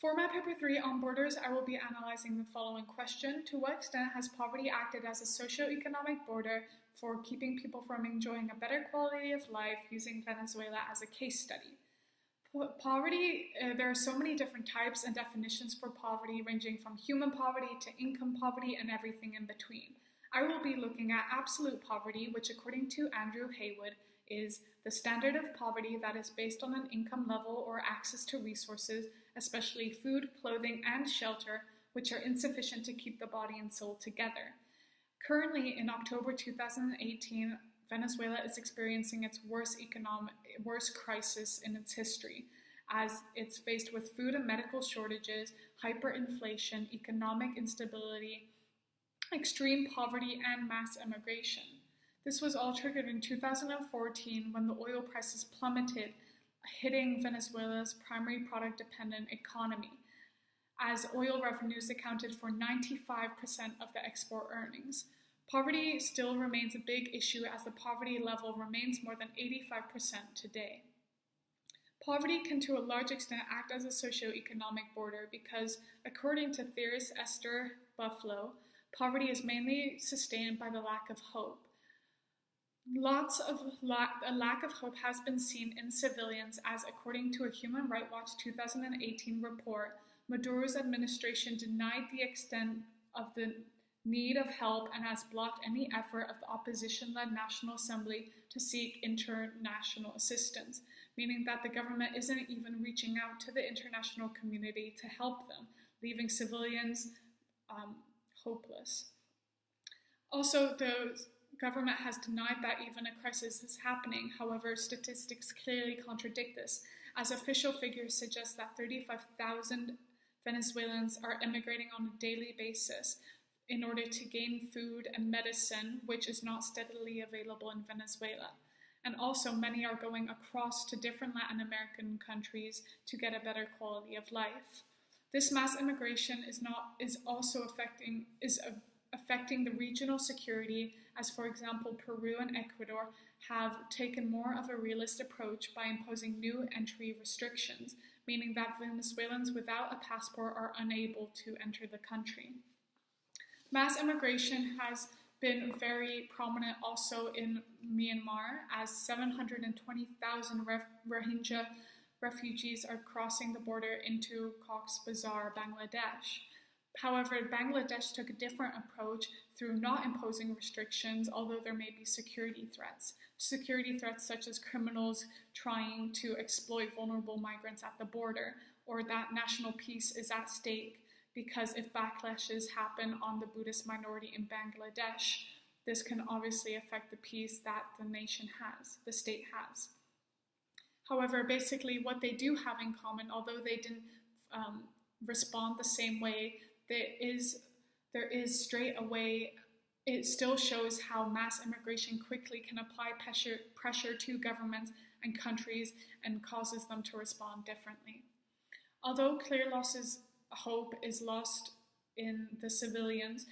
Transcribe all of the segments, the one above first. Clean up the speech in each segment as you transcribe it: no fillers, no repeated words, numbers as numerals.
For my paper 3 on borders, I will be analyzing the following question. To what extent has poverty acted as a socio-economic border for keeping people from enjoying a better quality of life, using Venezuela as a case study? Poverty, there are so many different types and definitions for poverty, ranging from human poverty to income poverty and everything in between. I will be looking at absolute poverty, which according to Andrew Haywood is the standard of poverty that is based on an income level or access to resources, especially food, clothing, and shelter, which are insufficient to keep the body and soul together. Currently, in October 2018, Venezuela is experiencing its worst crisis in its history, as it's faced with food and medical shortages, hyperinflation, economic instability, extreme poverty, and mass immigration. This was all triggered in 2014 when the oil prices plummeted, hitting Venezuela's primary product-dependent economy, as oil revenues accounted for 95% of the export earnings. Poverty still remains a big issue as the poverty level remains more than 85% today. Poverty can to a large extent act as a socio-economic border because, according to theorist Esther Buffalo, poverty is mainly sustained by the lack of hope. A lack of hope has been seen in civilians as, according to a Human Rights Watch 2018 report, Maduro's administration denied the extent of the need of help and has blocked any effort of the opposition-led National Assembly to seek international assistance, meaning that the government isn't even reaching out to the international community to help them, leaving civilians hopeless. Also, the government has denied that even a crisis is happening. However, statistics clearly contradict this, as official figures suggest that 35,000 Venezuelans are immigrating on a daily basis in order to gain food and medicine, which is not steadily available in Venezuela. And also, many are going across to different Latin American countries to get a better quality of life. This mass immigration is also affecting the regional security, as for example, Peru and Ecuador have taken more of a realist approach by imposing new entry restrictions, meaning that Venezuelans without a passport are unable to enter the country. Mass immigration has been very prominent also in Myanmar, as 720,000 Rohingya refugees are crossing the border into Cox's Bazar, Bangladesh. However, Bangladesh took a different approach through not imposing restrictions, although there may be security threats. Security threats such as criminals trying to exploit vulnerable migrants at the border, or that national peace is at stake, because if backlashes happen on the Buddhist minority in Bangladesh, this can obviously affect the peace that the nation has, the state has. However, basically what they do have in common, although they didn't respond the same way, there is straight away, it still shows how mass immigration quickly can apply pressure to governments and countries and causes them to respond differently. Although clear hope is lost in the civilians,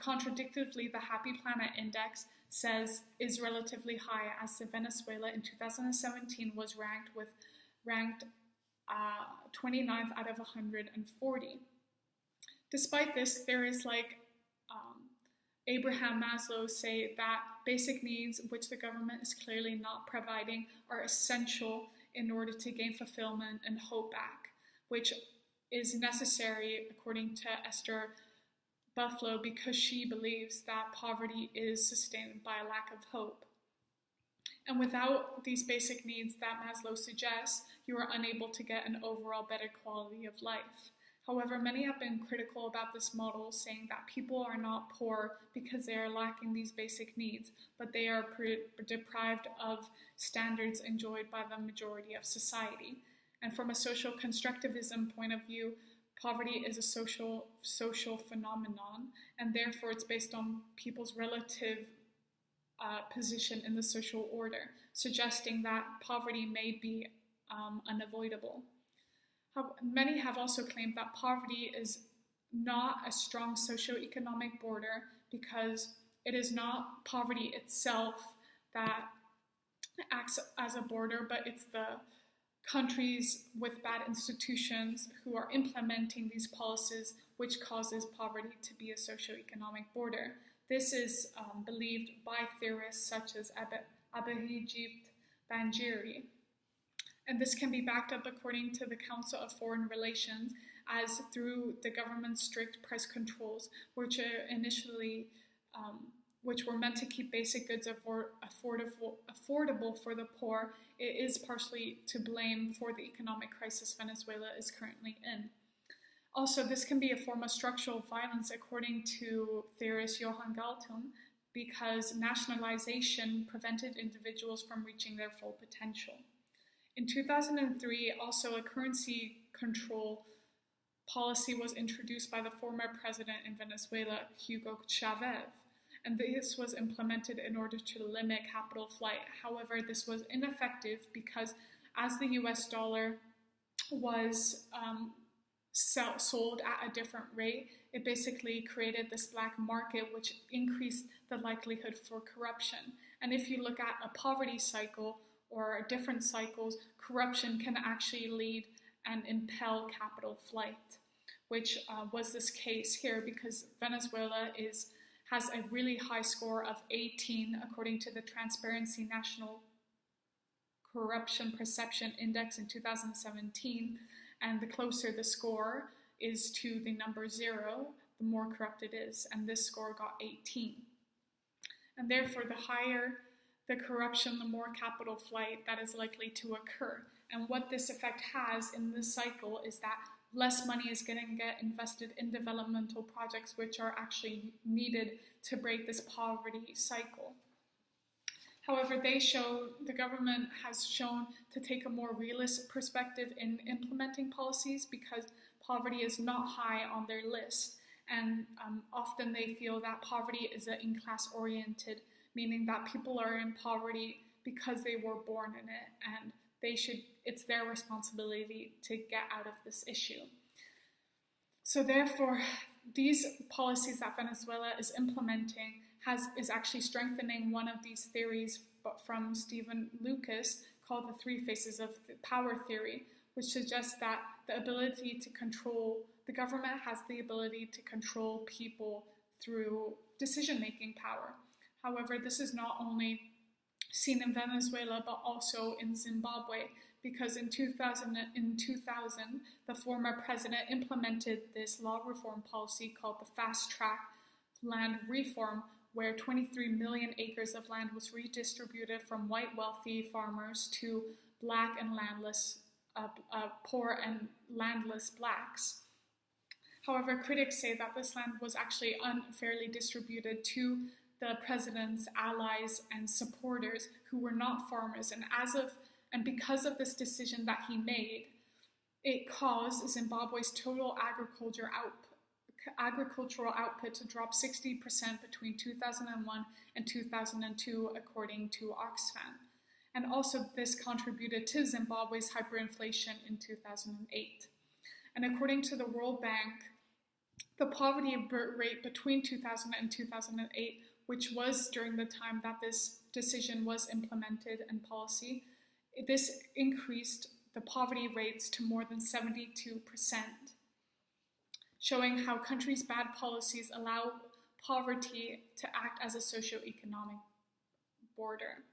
contradictively, the Happy Planet Index is relatively high, as Venezuela in 2017 was ranked 29th out of 140. Despite this, there is Abraham Maslow say that basic needs, which the government is clearly not providing, are essential in order to gain fulfillment and hope back, which is necessary, according to Esther Buffalo, because she believes that poverty is sustained by a lack of hope. And without these basic needs that Maslow suggests, you are unable to get an overall better quality of life. However, many have been critical about this model, saying that people are not poor because they are lacking these basic needs, but they are deprived of standards enjoyed by the majority of society. And from a social constructivism point of view, poverty is a social phenomenon, and therefore it's based on people's relative position in the social order, suggesting that poverty may be unavoidable. Many have also claimed that poverty is not a strong socioeconomic border because it is not poverty itself that acts as a border, but it's the countries with bad institutions who are implementing these policies, which causes poverty to be a socioeconomic border. This is believed by theorists such as Abhijit Banjiri. And this can be backed up according to the Council of Foreign Relations as through the government's strict price controls, which were meant to keep basic goods affordable for the poor. It is partially to blame for the economic crisis Venezuela is currently in. Also, this can be a form of structural violence according to theorist Johan Galtung, because nationalization prevented individuals from reaching their full potential. In 2003, also a currency control policy was introduced by the former president in Venezuela, Hugo Chavez, and this was implemented in order to limit capital flight. However, this was ineffective because as the US dollar was sold at a different rate, it basically created this black market, which increased the likelihood for corruption. And if you look at a poverty cycle or different cycles, corruption can actually lead and impel capital flight, which was this case here because Venezuela has a really high score of 18 according to the Transparency National Corruption Perception Index in 2017, and the closer the score is to the number 0, the more corrupt it is, and this score got 18. And therefore, the higher the corruption, the more capital flight that is likely to occur. And what this effect has in this cycle is that less money is going to get invested in developmental projects which are actually needed to break this poverty cycle. However, the government has shown to take a more realist perspective in implementing policies because poverty is not high on their list. And often they feel that poverty is in-class oriented, meaning that people are in poverty because they were born in it, and it's their responsibility to get out of this issue. So therefore, these policies that Venezuela is implementing is actually strengthening one of these theories from Stephen Lucas called the 3 phases of power theory, which suggests that the government has the ability to control people through decision-making power. However, this is not only seen in Venezuela, but also in Zimbabwe, because in 2000, the former president implemented this law reform policy called the Fast Track Land Reform, where 23 million acres of land was redistributed from white wealthy farmers to black and landless, poor and landless blacks. However, critics say that this land was actually unfairly distributed to the president's allies and supporters who were not farmers, and because of this decision that he made, it caused Zimbabwe's total agricultural output to drop 60% between 2001 and 2002, according to Oxfam. And also this contributed to Zimbabwe's hyperinflation in 2008. And according to the World Bank, the poverty rate between 2000 and 2008, which was during the time that this decision was implemented and policy, this increased the poverty rates to more than 72%, showing how countries' bad policies allow poverty to act as a socioeconomic border.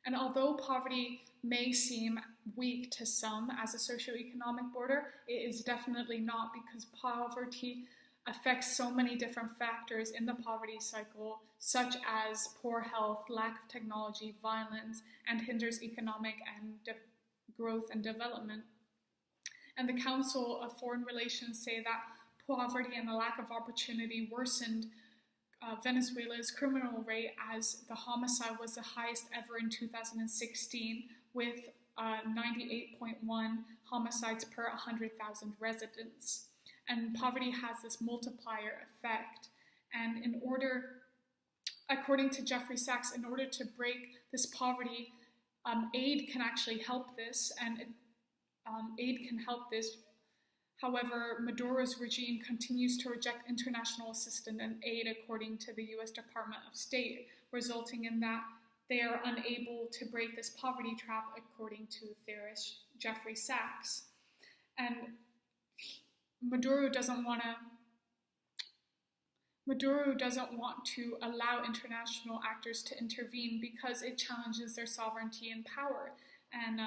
And although poverty may seem weak to some as a socioeconomic border, it is definitely not, because poverty affects so many different factors in the poverty cycle, such as poor health, lack of technology, violence, and hinders economic and growth and development. And the Council of Foreign Relations say that poverty and a lack of opportunity worsened Venezuela's criminal rate, as the homicide was the highest ever in 2016, with 98.1 homicides per 100,000 residents. And poverty has this multiplier effect. And according to Jeffrey Sachs, in order to break this poverty, aid can actually help this, and aid can help this. However, Maduro's regime continues to reject international assistance and aid, according to the US Department of State, resulting in that they are unable to break this poverty trap, according to theorist Jeffrey Sachs. And Maduro doesn't want to allow international actors to intervene because it challenges their sovereignty and power. And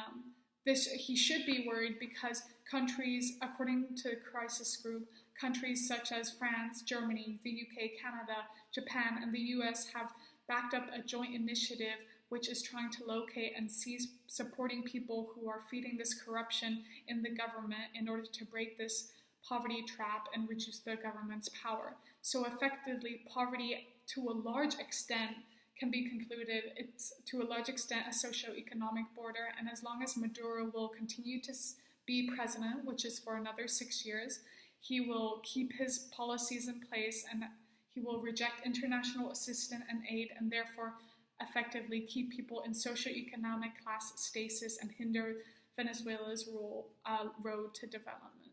he should be worried because countries, according to the crisis group, countries such as France, Germany, the UK, Canada, Japan, and the US have backed up a joint initiative which is trying to locate and seize supporting people who are feeding this corruption in the government in order to break this poverty trap and reduce the government's power. So effectively, poverty to a large extent can be concluded. It's to a large extent a socio-economic border, and as long as Maduro will continue to be president, which is for another 6 years, he will keep his policies in place and he will reject international assistance and aid and therefore effectively keep people in socio-economic class stasis and hinder Venezuela's road to development.